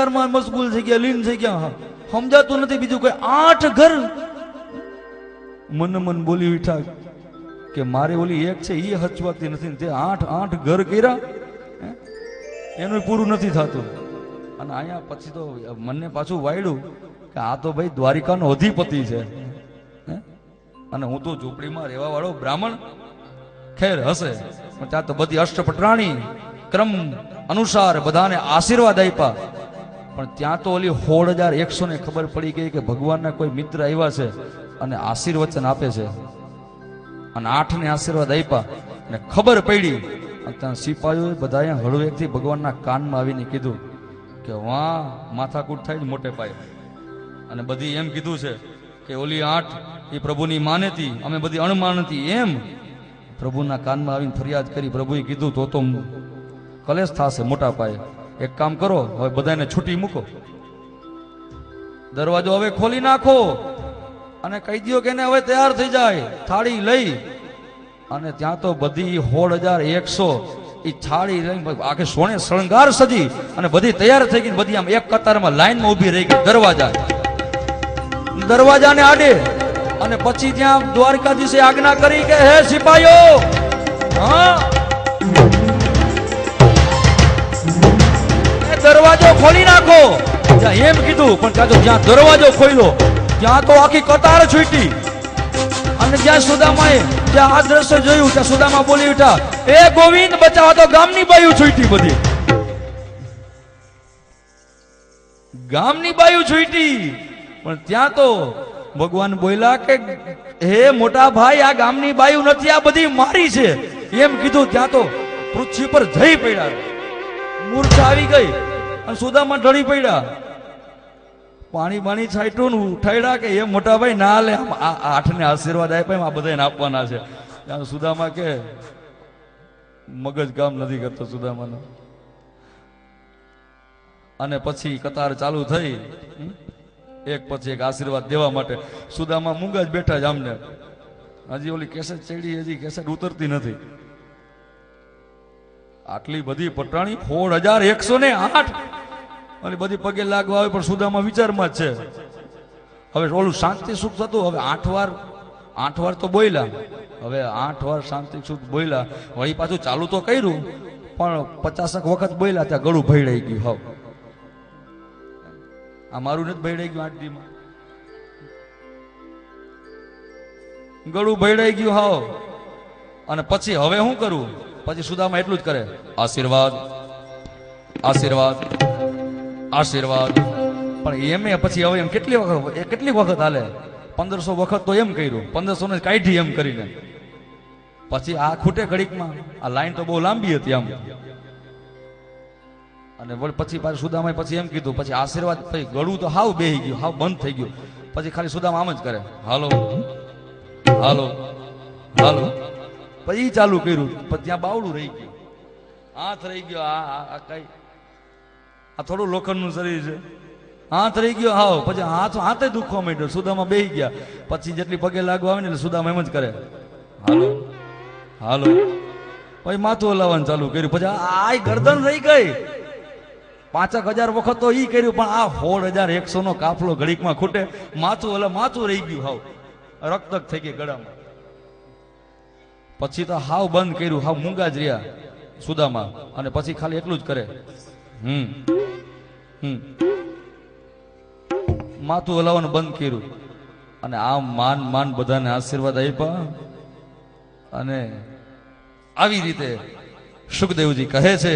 વિચારમાં મશગુલ થઈ ગયા, લીન થઈ ગયા, સમજાતું નથી બીજું કોઈ. 8 ઘર મન બોલી ઉઠા કે મારે ઓલી એક છે એ હચવાતી નથી, તે 8 ઘર કર્યા એનું પૂરું નથી થતું. અને અહીંયા પછી તો મને પાછું વાયડું કે આ તો ભાઈ દ્વારિકાનો અધિપતિ છે, અને હું તો ઝૂંપડીમાં રહેવા વાળો બ્રાહ્મણ. ખેર હશે, પણ ત્યાં તો બધી અષ્ટપટરાણી ક્રમ અનુસાર બધાને આશીર્વાદ આપ્યા. પણ ત્યાં તો ઓલી 16,100 ને ખબર પડી ગઈ કે ભગવાનના કોઈ મિત્ર આવ્યા છે અને આશીર્વચન આપે છે, અને 8 ને આશીર્વાદ આપ્યા અને ખબર પડી. અને ત્યાં સિપાહીઓએ બધાએ હળવેકથી ભગવાનના કાનમાં આવીને કીધું કે વાહ માથાકૂટ થાય મોટે પાયે. અને બધી એમ કીધું છે કે ઓલી 8 એ પ્રભુની માનેતી, અમે બધી અણમાનતી. એમ પ્રભુના કાનમાં આવીને ફરિયાદ કરી. પ્રભુએ કીધું તો કલેશ થશે મોટા પાયે. એક કામ કરો, હવે બધાને છૂટી મૂકો, દરવાજો હવે ખોલી નાખો અને કહી દો કે એને હવે તૈયાર થઈ જાય. થાળી લઈ અને ત્યાં તો બધી 16,100 એ થાળી લઈ આખે સોને શણગાર સજી અને બધી તૈયાર થઈ ગઈ. બધી આમ એક કતારમાં લાઈનમાં ઊભી રહી ગઈ દરવાજાને આડે. અને પછી ત્યાં દ્વારકાધીશે આજ્ઞા કરી કે હે સિપાહીઓ, હા દરવાજો ખોલી નાખો. એમ કીધું, પણ ત્યાં તો જ્યાં દરવાજો ખોલ્યો ત્યાં તો આખી કતાર છૂટી. અને જ્યાં સુદામાએ જ્યાં આ દ્રશ્ય જોયું ત્યાં સુદામા બોલી ઉઠા, એ ગોવિંદ બચાવો, તો ગામની બાયું છૂટી, બધી ગામની બાયું છૂટી. પણ ત્યાં તો ભગવાન બોલ્યા કે હે મોટા ભાઈ, આ ગામની બાયું નથી, આ બધી મારી છે. એમ કીધું ત્યાં તો પૃથ્વી પર જઈ પડ્યા, મૂર્છા આવી ગઈ અને સુદામા ઢળી પડ્યા. પાણી છાંટ્યું ને ઉઠાડ્યા કે એ મોટા ભાઈ ના લે, આ 8 ને આશીર્વાદ આપ્યા, આ બધાને આપવાના છે. ત્યાં સુદામા કે મગજ કામ નથી કરતો સુદામાનો. અને પછી કતાર ચાલુ થઈ, એક પછી એક આશીર્વાદ દેવા માટે. સુદામા મૂંગા જ બેઠા જ આમને. હજી ઓલી કેસેટ ચડી, હજી કેસેટ ઉતરતી નથી. આટલી બધી પટરાણી 16,108 અને બધી પગે લાગવા આવે, પણ સુદામા વિચારમાં જ છે. હવે ઓલું શાંતિ સુખ થતું, હવે 8 વાર તો બોલ્યા, હવે 8 વાર શાંતિ સુખ બોલ્યા. વળી પાછું ચાલુ તો કર્યું, પણ 50 વખત બોલ્યા ત્યાં ગળું ભેળાઈ ગયું. હાવ આ મારું નથી ભેળાઈ ગયું, 8 દીમાં ગળું ભેળાઈ ગયું હાવ. અને પછી હવે શું કરું? પછી સુદામા એટલું જ કરે, આશીર્વાદ આશીર્વાદ આશીર્વાદ. પણ એમ પછી હવે એમ કેટલી વખત હાલે? 1500 વખત તો એમ કર્યું, 1500 ને કાઢી એમ કરીને. પછી આ ખૂટે ઘડીકમાં, આ લાઈન તો બહુ લાંબી હતી આમ. અને પછી પાછું સુદામાએ પછી એમ કીધું, પછી આશીર્વાદ, પછી ગળું તો હાવ બેહી ગયું, હાવ બંધ થઈ ગયું. પછી ખાલી સુદામા આમ જ કરે, હાલો હાલો હાલો. પછી ચાલુ કર્યું, પછી ત્યાં બાવડું રહી ગયું, હાથ રહી ગયો. આ કઈ આ થોડું લોખંડનું શરીર છે, હાથ રહી ગયો હાવ. પછી હાથે દુખવા માંડ્યો, સુદામા બેહી ગયા. પછી જેટલી પગે લાગવા આવે ને એટલે સુદામા એમ જ કરે, હાલો હાલો. પછી માથું હલાવવાનું ચાલુ કર્યું. પછી આ ગરદન રહી ગઈ. 5,000 વખત તો ઈ કર્યું, પણ આ 16,100 નો કાફલો ઘડીકમાં ખૂટે. માથું રહી ગયું હાવ, રક્તક થઈ ગઈ ગળામાં. પછી તો હાવ બંધ કર્યું, હાવ મૂંગા જ રહ્યા સુદામા. અને પછી ખાલી એટલું જ કરે, માથું હલાવવાનું બંધ કર્યું. અને આમ માન બધાને આશીર્વાદ આપ્યા. અને આવી રીતે સુખદેવજી કહે છે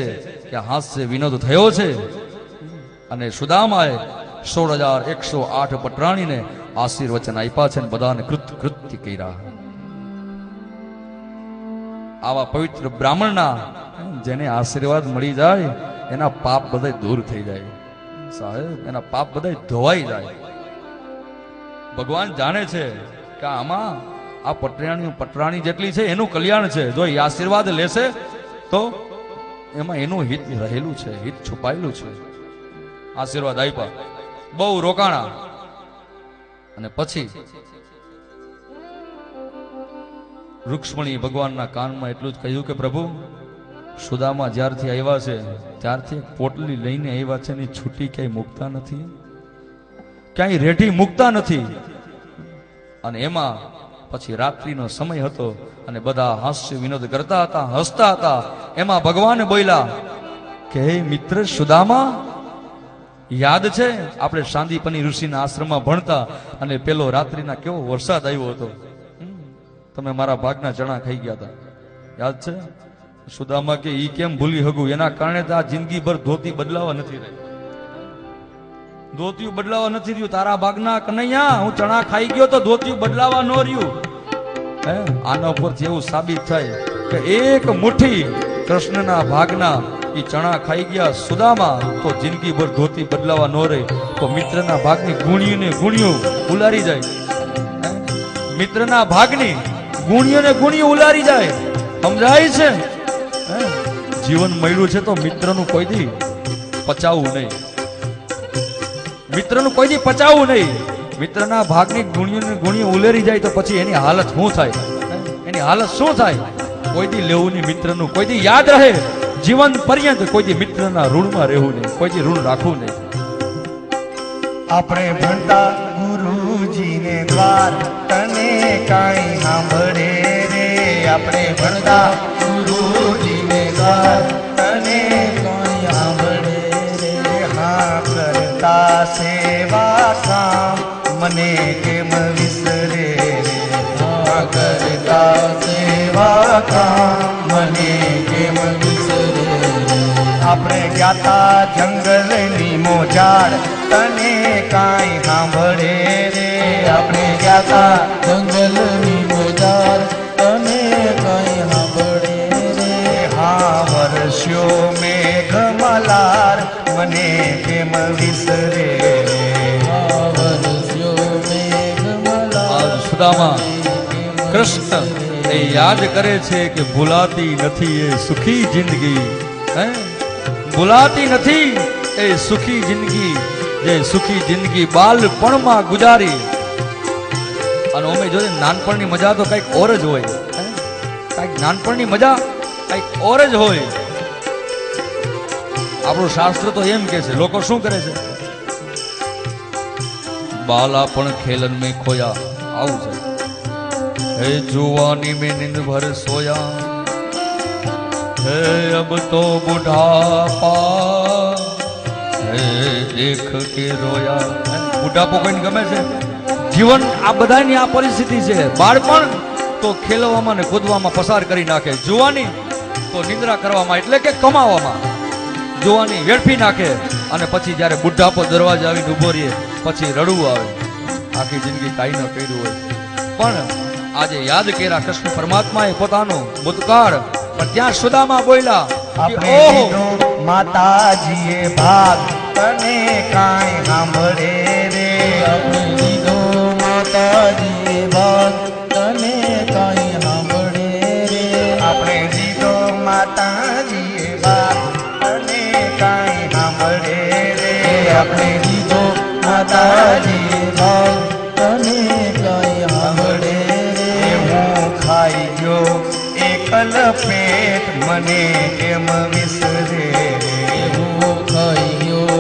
કે હાસ્ય વિનોદ થયો છે. અને સુદામાએ 16,108 પટરાણીને આશીર્વચન આપ્યા છે અને બધાને કૃત્ય કર્યા. આવા પવિત્ર બ્રાહ્મણના જેને આશીર્વાદ મળી જાય એના પાપ બધા દૂર થઈ જાય સાહેબ, એના પાપ બધા ધોવાઈ જાય. ભગવાન જાણે છે કે આમાં આ પટરાણી જેટલી છે એનું કલ્યાણ છે. જો એ આશીર્વાદ લેશે તો એમાં એનું હિત રહેલું છે, હિત છુપાયેલું છે. આશીર્વાદ આપ્યા, બહુ રોકાણા. અને પછી રૂક્ષ્મણી ભગવાનના કાનમાં એટલું જ કહ્યું કે પ્રભુ સુદામા જ્યારથી આવ્યા છે ત્યારથી એક પોટલી લઈને આવ્યા છે ને છૂટી ક્યાંય મૂકતા નથી, ક્યાંય રેઢી મૂકતા નથી. અને એમાં પછી રાત્રિનો સમય હતો અને બધા હાસ્ય વિનોદ કરતા હતા, હસતા હતા. એમાં ભગવાન બોલ્યા કે હે મિત્ર સુદામા, યાદ છે આપણે સાંદીપની ઋષિના આશ્રમમાં ભણતા અને પેલો રાત્રિના કેવો વરસાદ આવ્યો હતો, તમે મારા ભાગના ચણા ખાઈ ગયા હતા, યાદ છે? સુદામા કે ઈ કેમ ભૂલી હગું, એના કારણે તો આ જિંદગીભર ધોતી બદલાવા નથી રહી, ધોતિયું બદલાવા નથી રહ્યું. તારા ભાગના કનૈયા હું ચણા ખાઈ ગયો તો ધોતિયું બદલાવા ન રહ્યું. હે, આના ઉપરથી એવું સાબિત થાય કે એક મુઠ્ઠી કૃષ્ણના ભાગના ઈ ચણા ખાઈ ગયા સુદામા તો જિંદગીભર ધોતી બદલાવા ન રહી. તો મિત્રના ભાગની ગુણીઓને ગુણીઓ ઉલારી જાય, મિત્રના ભાગની ગુણીઓને ગુણીઓ ઉલારી જાય. સમજાય છે? જીવન મળ્યું છે તો મિત્રનું કોઈ દી પચાવવું નહીં, મિત્રનું કોઈ દી પચાવવું નહીં. મિત્રના ભાગની ગુણીઓને ગુણીઓ ઉલેરી જાય તો પછી એની હાલત શું થાય, એની હાલત શું થાય? કોઈ દી લેવું નહીં મિત્રનું, કોઈ દી યાદ રહે જીવન પર્યંત. કોઈ દી મિત્રના ઋણમાં રહેવું નહીં, કોઈ દી ઋણ રાખવું નહીં. આપણે ભણતા ગુરુજીને દ્વાર તને કાંઈ સાંભળે રે, આપણે ભણતા ગુરુજીને દ્વાર તને કાંઈ સાંભળે રે. હા કરતા સેવા કામ મને કેમ વિસરે રે, હા કરતા સેવા કામ મને કેમ વિસરે રે. આપણે ગ્યાતા જંગલની મોજાડ તને કાંઈ સાંભળે રે, આપણે ગ્યાતા જંગલની મોજાડ તને કાંઈ સાંભળે રે. હા વર્ષો મેઘમલાર મને કેમ વિસરે રે, હા વર્ષો મેઘમલાર. સુદામા કૃષ્ણ એ યાદ કરે છે કે ભૂલાતી નથી એ સુખી જિંદગી, હે ભૂલાતી નથી એ સુખી જિંદગી, જે સુખી જિંદગી બાલપણમાં ગુજારી. અને અમે જોઈએ નાનપણની મજા તો કઈક ઓર જ હોય, કઈક નાનપણની મજા કઈક ઓર જ હોય. આપણું શાસ્ત્ર તો એમ કે છે, લોકો શું કરે છે? બાલા પણ ખેલન में खोया, આવું છે. હે જુવાની में नींद भर सोया, है अब तो बुढ़ापा है देख के रोया. બુઢાપો કોઈને ગમે છે? જીવન આ બધાની આ પરિસ્થિતિ છે. બાળપણ તો ખેલવામાં ને કૂદવામાં પસાર કરી નાખે, જુવાની તો નિંદ્રા કરવામાં એટલે કે કમાવામાં જુવાની વેડફી નાખે. અને પછી જ્યારે બુઢાપો દરવાજે આવીને ઉભો રહીએ પછી રડવું આવે, આખી જિંદગી કાંઈ ન કર્યું હોય. પણ આજે યાદ કર્યા કૃષ્ણ પરમાત્માએ પોતાનો ભૂતકાળ. પણ ત્યાં સુદામા બોલ્યા કે ઓહો માતાજીએ ભાગ તને કાંઈ સાંભળે રે, આપણે લીધો માતાજીએ ભાગ તને કાંઈ સાંભળે રે, આપણે લીધો માતાજીએ ભાગ તને કાંઈ સાંભળે રે, આપણે લીધો માતાજીએ ભાગ તને કાંઈ સાંભળે રે. હું ખાઈ ગયો એકલ પેટ મને કેમ વિસરે રે, હું ખાઈ ગયો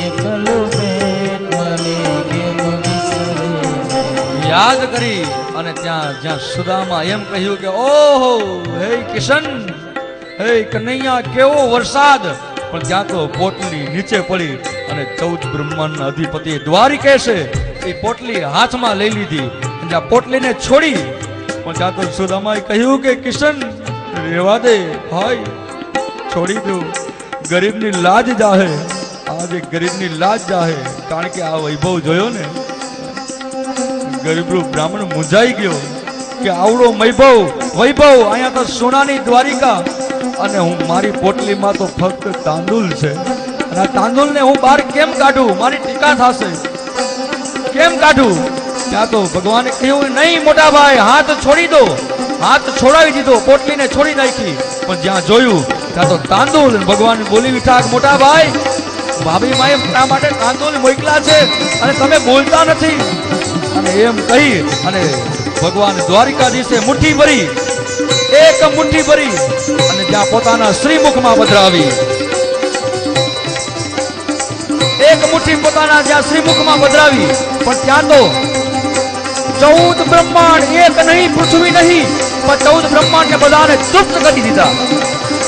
એકલ પેટ મને કેમ વિસરે રે. યાદ કરી અને જ્યાં સુદામા એમ કહ્યું કે ઓહો હે કિશન, હે કનૈયા કેવો વરસાદ. પણ ત્યાં તો પોટલી નીચે પડી અને 14 બ્રહ્માંડના અધિપતિએ દ્વારિકેશે એ પોટલી હાથમાં લઈ લીધી. જ્યાં પોટલીને છોડી પણ ત્યાં તો સુદામાએ કહ્યું કે કિશન રેવા દે ભાઈ, છોડી દો, ગરીબની લાજ જાહે, આજે ગરીબની લાજ જાહે. કારણ કે આ વૈભવ જોયો ને, ગરીબનો બ્રાહ્મણ મૂંઝાઈ ગયો કે આવડો વૈભવ અહીંયા તો સોનાની દ્વારિકા અને હું મારી પોટલીમાં તો ફક્ત તાંદુલ છે. અને આ તાંદુલને હું બહાર કેમ કાઢું? મારી ટીકા થશે, કેમ કાઢું? ત્યાં તો ભગવાને કહ્યું નહીં મોટા ભાઈ, હાથ છોડી દો. હાથ છોડાવી દીધો, પોટલીને છોડી નાખી. પણ જ્યાં જોયું ત્યાં તો તાંદુલ. ભગવાન બોલી ઉઠા મોટા ભાઈ, ભાભી માએ મારા માટે તાંદુલ મોકલા છે અને તમે બોલતા નથી. અને એમ કહી અને ભગવાન દ્વારિકાધીશે મુઠ્ઠી ભરી એક મુઠ્ઠી ભરી અને જ્યાં પોતાના શ્રીમુખમાં પધરાવી, એક મુઠ્ઠી પોતાના જ્યાં શ્રીમુખમાં પધરાવી, પણ ત્યાં તો 14 બ્રહ્માંડ, એક નહીં પૃથ્વી નહીં પણ 14 બ્રહ્માંડ ને બધાને તૃપ્ત કરી દીધા.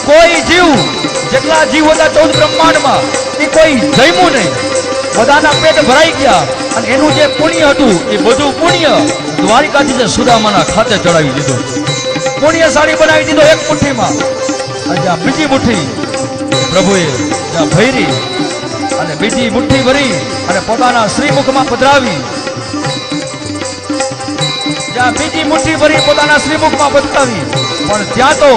કોઈ જીવ, જેટલા જીવ હતા 14 બ્રહ્માંડમાં, એ કોઈ જમ્યું નહીં, બધાના પેટ ભરાઈ ગયા. અને એનું જે પુણ્ય હતું એ બધું પુણ્ય દ્વારિકાધીશે સુદામાના ખાતે ચડાવી દીધું. પુણ્યશાળી બનાવી દીધો એક મુઠ્ઠીમાં. અને જ્યાં બીજી મુઠ્ઠી પ્રભુએ જ્યાં ભરી અને બીજી મુઠ્ઠી ભરી અને પોતાના શ્રીમુખમાં પધરાવી, જ્યાં બીજી મુઠ્ઠી ભરી પોતાના શ્રીમુખમાં પધરાવી, પણ ત્યાં તો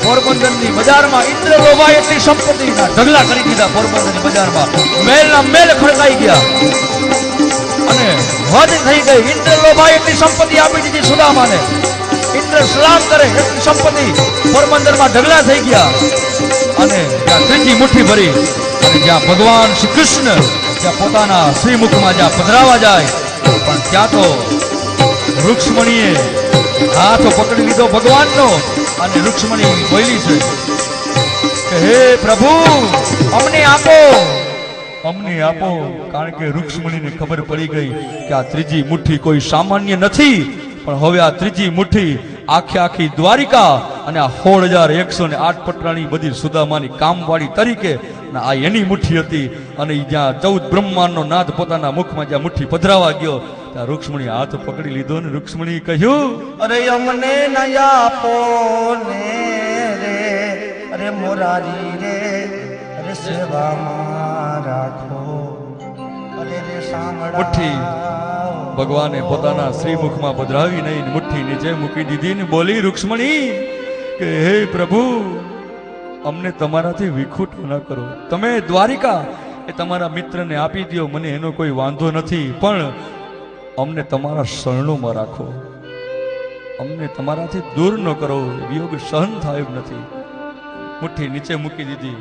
પોરબંદરની બજારમાં ઇન્દ્ર લોભાએ એટલી સંપત્તિના ઢગલા કરી દીધા. પોરબંદરની બજારમાં મેલના મેલ ખડકાઈ ગયા અને હદ થઈ ગઈ. ઇન્દ્ર લોભાએ એટલી સંપત્તિ આપી દીધી સુદામાને. ઇન્દ્ર સલામ કરે એટલી સંપત્તિ પોરબંદરમાં ઢગલા થઈ ગયા. અને ત્યાં ત્રીજી મુઠ્ઠી ભરી અને જ્યાં ભગવાન શ્રી કૃષ્ણ જ્યાં પોતાના શ્રીમુખમાં જ્યાં પધરાવા જાય, પણ ત્યાં તો રૂક્ષ્મણીએ હાથ પકડી લીધો ભગવાનનો અને રૂક્ષ્મણી બોલી છે કે હે પ્રભુ અમને આપો, અમને આપો. કારણ કે રૂક્ષ્મણીને ખબર પડી ગઈ કે આ ત્રીજી મુઠ્ઠી કોઈ સામાન્ય નથી, પણ હવે આ ત્રીજી મુઠ્ઠી આખી દ્વારિકા અને આ 16,108 પટરાણી બધી સુદામાની કામવાળી તરીકે આ એની મુઠ્ઠી હતી. અને જ્યાં 14 બ્રહ્માંડનો નાથ પોતાના મુખમાં જ્યાં મુઠ્ઠી પધરાવા ગયો, ત્યાં રૂક્ષ્મણી હાથ પકડી લીધો ને રૂક્ષ્મણી કહ્યું, અરે અમને નયા આપો ને રે, અરે મોરારી રે, અરે સેવામાં રાખો, અરે રે સાંભળા. મુઠ્ઠી ભગવાને પોતાના શ્રીમુખમાં પધરાવી નહીં, મુઠ્ઠી નીચે મૂકી દીધી ને બોલી રૂક્ષ્મણી કે હે પ્રભુ અમને તમારાથી વિખૂટ ન કરો. તમે દ્વારિકા એ તમારા મિત્રને આપી દો, મને એનો કોઈ વાંધો નથી, પણ અમને તમારા શરણોમાં રાખો, અમને તમારાથી દૂર ન કરો. વિયોગ સહન થાય એમ નથી. મુઠ્ઠી નીચે મૂકી દીધી,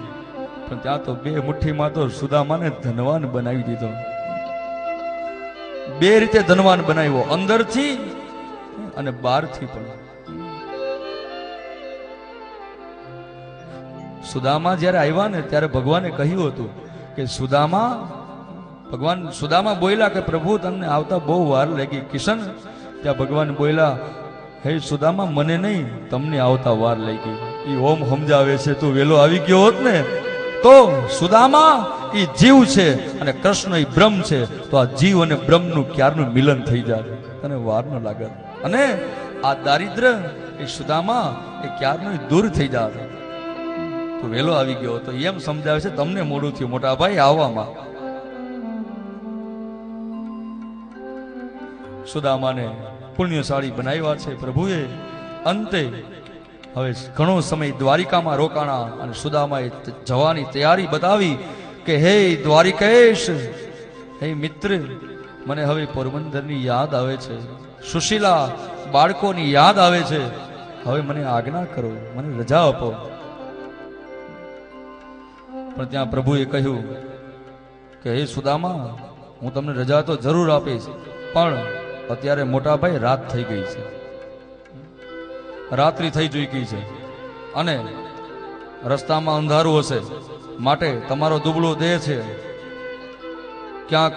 પણ ત્યાં તો 2 મુઠ્ઠીમાં તો સુદામાને ધનવાન બનાવી દીધો. 2 રીતે ધનવાન બનાવ્યો, અંદરથી અને બહારથી પણ. સુદામા જ્યારે આવ્યા ને ત્યારે ભગવાને કહ્યું હતું કે સુદામા બોલ્યા કે પ્રભુ તમને આવતા બહુ વાર લાગી. કિશન ત્યાં ભગવાન બોલ્યા હે સુદામા મને નહીં તમને આવતા વાર લાગી. એ ઓમ સમજાવે છે, તું વેલો આવી ગયો હોત ને તો સુદામા એ જીવ છે અને કૃષ્ણ એ બ્રહ્મ છે, તો આ જીવ અને બ્રહ્મનું ક્યારનું મિલન થઈ જાય અને વાર ન લાગે. અને આ દારિદ્ર એ સુદામા એ ક્યારનું દૂર થઈ જાય. તો વેલો આવી ગયો તો એમ સમજાવે છે, તમને મોડું થયું મોટા ભાઈ આવવામાં. સુદામાને પુણ્યશાળી બનાવ્યા છે પ્રભુએ. અંતે હવે ઘણો સમય દ્વારિકામાં રોકાણા અને સુદામાએ જવાની તૈયારી બતાવી કે હે દ્વારિકેશ, હે મિત્ર, મને હવે પોરબંદરની યાદ આવે છે, સુશીલા બાળકોની યાદ આવે છે, હવે મને આજ્ઞા કરો, મને રજા આપો. પણ ત્યાં પ્રભુએ કહ્યું કે હે સુદામા હું તમને રજા તો જરૂર આપીશ, પણ અત્યારે મોટા ભાઈ રાત થઈ ગઈ છે, રાત્રિ થઈ ચૂકી છે અને રસ્તામાં અંધારું હશે, માટે તમારો દુબળો દેહ છે, ક્યાંક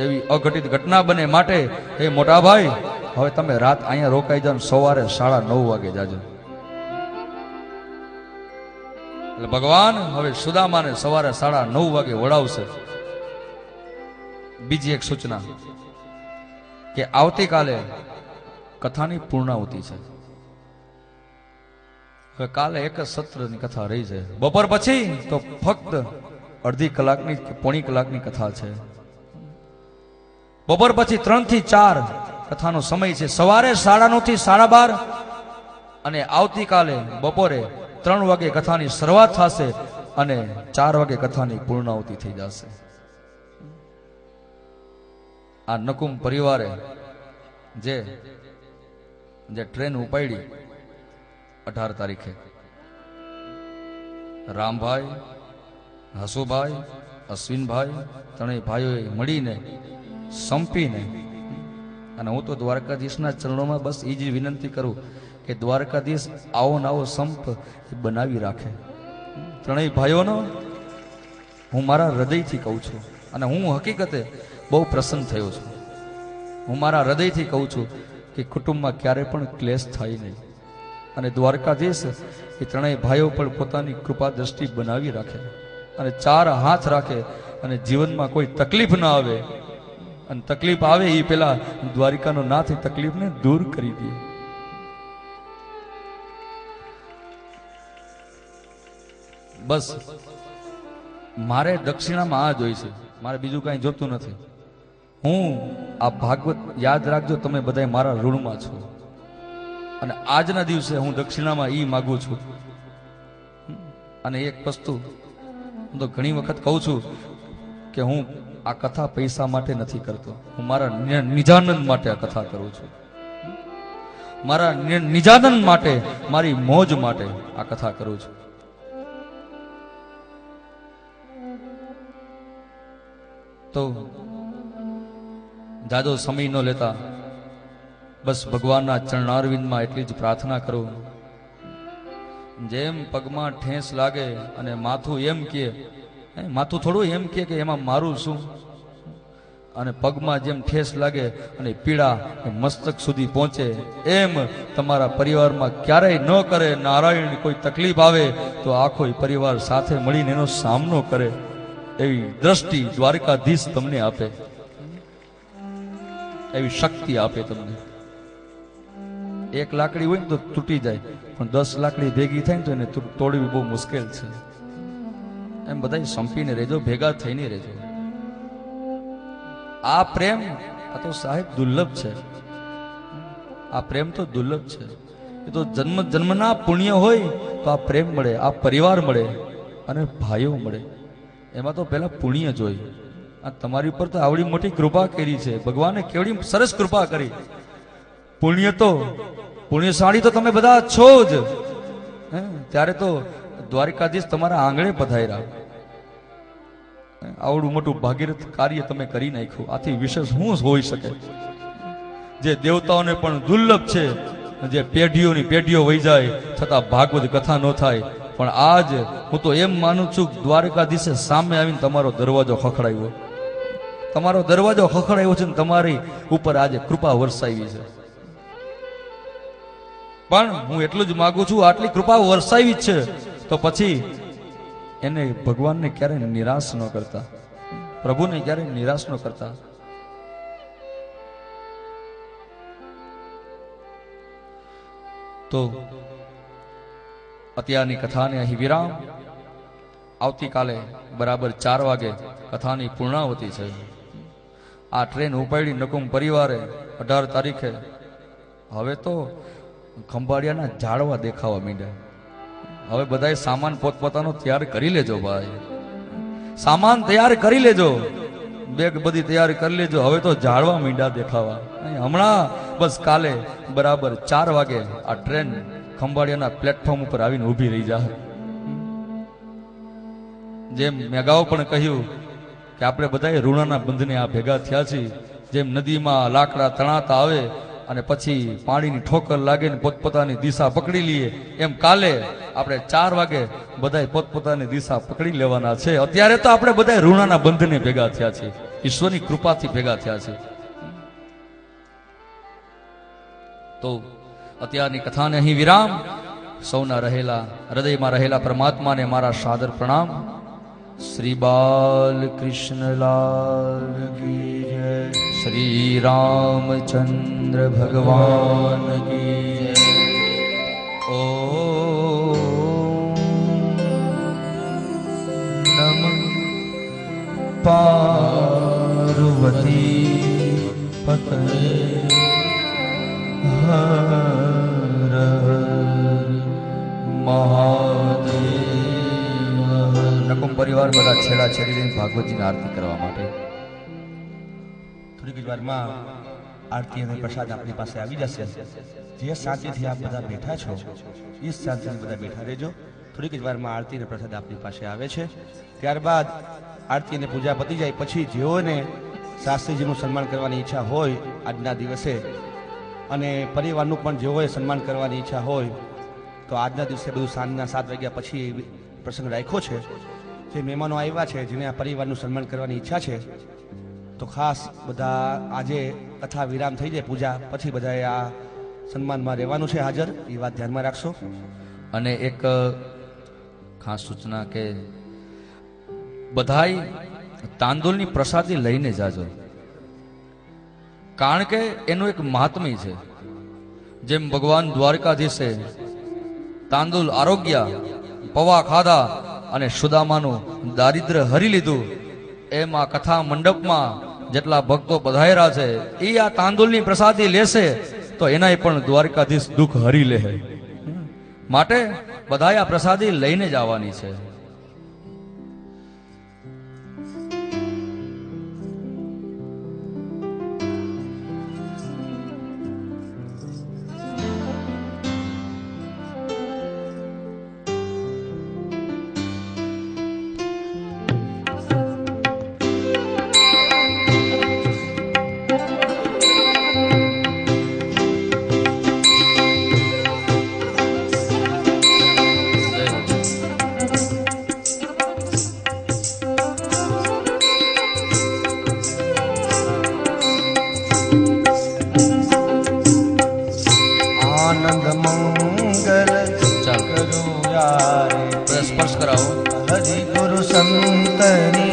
એવી અઘટિત ઘટના બને, માટે હે મોટા ભાઈ હવે તમે રાત અહીંયા રોકાઈ જાઓ, સવારે 9:30 વાગે જાજો. એટલે ભગવાન હવે સુદામાને સવારે 9:30 વાગે વળાવશે. બીજી એક સૂચના કે આવતીકાલે કથાની પૂર્ણાહુતિ છે. હવે કાલે એક જ સત્રની કથા રહી છે, બપોર પછી તો ફક્ત અડધી કલાકની કે પોણી કલાકની કથા છે. બપોર પછી 3 થી 4 કથાનો સમય છે, સવારે 9:30 થી 12:30 અને આવતીકાલે બપોરે 3 વાગે કથાની શરૂઆત થશે અને 4 વાગે કથાની પૂર્ણાહુતિ થઈ જશે. આ નકુમ પરિવારે જે ટ્રેન ઉપાડી 18 તારીખે, રામભાઈ, હસુભાઈ, અશ્વિનભાઈ ત્રણેય ભાઈઓએ મળીને સંપીને, અને હું તો દ્વારકાધીશના ચરણોમાં બસ એ જ વિનંતી કરું કે દ્વારકાધીશ આવો નાવો સંપ એ બનાવી રાખે. ત્રણેય ભાઈઓનો હું મારા હૃદયથી કહું છું, અને હું હકીકતે બહુ પ્રસન્ન થયો છું. હું મારા હૃદયથી કહું છું કે કુટુંબમાં ક્યારે પણ ક્લેશ થાય નહીં, અને દ્વારકાધીશ એ ત્રણેય ભાઈઓ પણ પોતાની કૃપા દ્રષ્ટિ બનાવી રાખે, અને ચાર હાથ રાખે, અને જીવનમાં કોઈ તકલીફ ના આવે, અને તકલીફ આવે એ પેલા દ્વારિકાનો નાથ એ તકલીફને દૂર કરી દે. બસ મારે દક્ષિણામાં આ જોઈ છે, મારે બીજું કાંઈ જોતું નથી. હું આ ભાગવત યાદ રાખજો, તમે બધા મારા ઋણમાં છો, અને આજના દિવસે હું દક્ષિણામાં ઈ માગું છું. અને એક વસ્તુ હું તો ઘણી વખત કહું છું કે હું આ કથા પૈસા માટે નથી કરતો, હું મારા નિજાનંદ માટે આ કથા કરું છું. મારા નિજાનંદ માટે, મારી મોજ માટે આ કથા કરું છું. તો જાજો સમય ન લેતા બસ ભગવાનના ચરણારવિંદમાં એટલી જ પ્રાર્થના કરું. જેમ પગમાં ઠેસ લાગે અને માથું એમ કે, માથું થોડું એમ કે એમાં મારું શું, અને પગમાં જેમ ઠેસ લાગે અને પીડા મસ્તક સુધી પહોંચે, એમ તમારા પરિવારમાં ક્યારેય ન કરે. નારાયણ કોઈ તકલીફ આવે તો આખો પરિવાર સાથે મળીને એનો સામનો કરે, એવી દ્રષ્ટિ દ્વારકાધીશ તમને આપે, એવી શક્તિ આપે તમને. એક લાકડી હોય ને તો તૂટી જાય, પણ 10 લાકડી ભેગી થાય ને તો એને તોડવી બહુ મુશ્કેલ છે. એમ બધા સંપીને રહેજો, ભેગા થઈને રહેજો. આ પ્રેમ આ તો સાહેબ દુર્લભ છે. આ પ્રેમ તો દુર્લભ છે. એ તો જન્મ જન્મના પુણ્ય હોય તો આ પ્રેમ મળે, આ પરિવાર મળે, અને ભાઈઓ મળે. એમાં તો પહેલા પુણ્ય જોઈ. આ તમારી ઉપર તો આવડી મોટી કૃપા કરી છે ભગવાને, કેવડી સરસ કૃપા કરી. પુણ્ય તો પુણ્યશાળી તો તમે બધા છો જ. ત્યારે તો દ્વારકાધીશ તમારા આંગણે પધાર્યા. આવડું મોટું ભાગીરથ કાર્ય તમે કરી નાખ્યું. આથી વિશેષ શું હોઈ શકે? જે દેવતાઓને પણ દુર્લભ છે, જે પેઢીઓની પેઢીઓ વહી જાય છતાં ભાગવત કથા ન થાય. પણ આજ હું તો એમ માનું છું, દ્વારકાધીશે સામે આવીને તમારો દરવાજો ખખડાવ્યો, તમારો દરવાજો ખખડાવ્યો છે, ને તમારી ઉપર આજે કૃપા વરસાવી છે. પણ હું એટલું જ માગું છું, આટલી કૃપા વરસાવી છે તો પછી એને ભગવાનને ક્યારેય નિરાશ ન કરતા, પ્રભુને ક્યારેય નિરાશ ન કરતા. તો અત્યારની કથાને અહીં વિરામ. આવતીકાલે બરાબર 4 વાગે કથાની પૂર્ણાવતિ છે. આ ટ્રેન ઉપાડી નકુમ પરિવારે 18 તારીખે હવે તો ખંભાળિયાના ઝાડવા દેખાવા માંડ્યા. હવે બધાએ સામાન પોતપોતાનો તૈયાર કરી લેજો ભાઈ, સામાન તૈયાર કરી લેજો, બેગ બધી તૈયાર કરી લેજો. હવે તો ઝાડવા માંડ્યા દેખાવા. હમણાં બસ કાલે બરાબર 4 વાગે આ ટ્રેન ખંભાળિયાના પ્લેટફોર્મ ઉપર આવીને ઊભી રહી જાય. જેમ મેં અગાઉ પણ કહ્યું કે આપણે બધા ઋણાના બંધને આ ભેગા થયા છીએ. જેમ નદીમાં લાકડા તણાતા આવે અને પછી પાણીની ઠોકર લાગે ને પોતપોતાની દિશા પકડી લઈએ, એમ કાલે આપણે 4 વાગે બધા પોતપોતાની દિશા પકડી લેવાના છે. અત્યારે તો આપણે બધા ઋણાના બંધને ભેગા થયા છીએ, ઈશ્વરની કૃપાથી ભેગા થયા છે. તો અત્યારની કથાને અહીં વિરામ. સૌના રહેલા હૃદયમાં રહેલા પરમાત્માને મારા સાદર પ્રણામ. શ્રી બાલકૃષ્ણલાલ કી જય, શ્રી રામચંદ્ર ભગવાન કી જય. ઓમ નમઃ પાર્વતી પતય હર મહાદેવ. નકુમ પરિવાર બધા છેડા છેડી લઈને ભાગવતજીની આરતી કરવા માટે. થોડીક જ વારમાં આરતી અને પ્રસાદ આપણી પાસે આવી જશે. જે શાંતિથી આપ બધા બેઠા છો એ શાંતિથી બધા બેઠા રહેજો. થોડીક જ વારમાં આરતી અને પ્રસાદ આપણી પાસે આવે છે. ત્યારબાદ આરતી અને પૂજા પતી જાય પછી જેઓને શાસ્ત્રીજીનું સન્માન કરવાની ઈચ્છા હોય આજના દિવસે અને પરિવારનું પણ જેઓએ સન્માન કરવાની ઈચ્છા હોય તો આજના દિવસે બધું સાંજના 7 વાગ્યા પછી પ્રસંગ રાખ્યો છે. જે મહેમાનો આવ્યા છે જેને આ પરિવારનું સન્માન કરવાની ઈચ્છા છે તો ખાસ બધા આજે કથા વિરામ થઈ જાય પૂજા પછી બધાએ આ સન્માનમાં રહેવાનું છે હાજર, એ વાત ધ્યાનમાં રાખશો. અને એક ખાસ સૂચના કે બધાય તાંદુલની પ્રસાદી લઈને જાજો, કારણ કે એનું એક મહાત્મ્ય છે. જેમ ભગવાન દ્વારકાધીશે તાંદુલ આરોગ્ય પવા ખાધા અને સુદામાનું દારિદ્ર્ય હરી લીધું, એમ આ કથા મંડપમાં જેટલા ભક્તો પધાર્યા છે એ આ તાંદુલની પ્રસાદી લેશે તો એનાય પણ દ્વારકાધીશ દુઃખ હરી લે. માટે બધાએ આ પ્રસાદી લઈને જ આવવાની છે. આનંદ મંગલ ચાલો કરું યારે સ્પર્શ કરાવો. હરિ ગુરુ સંતની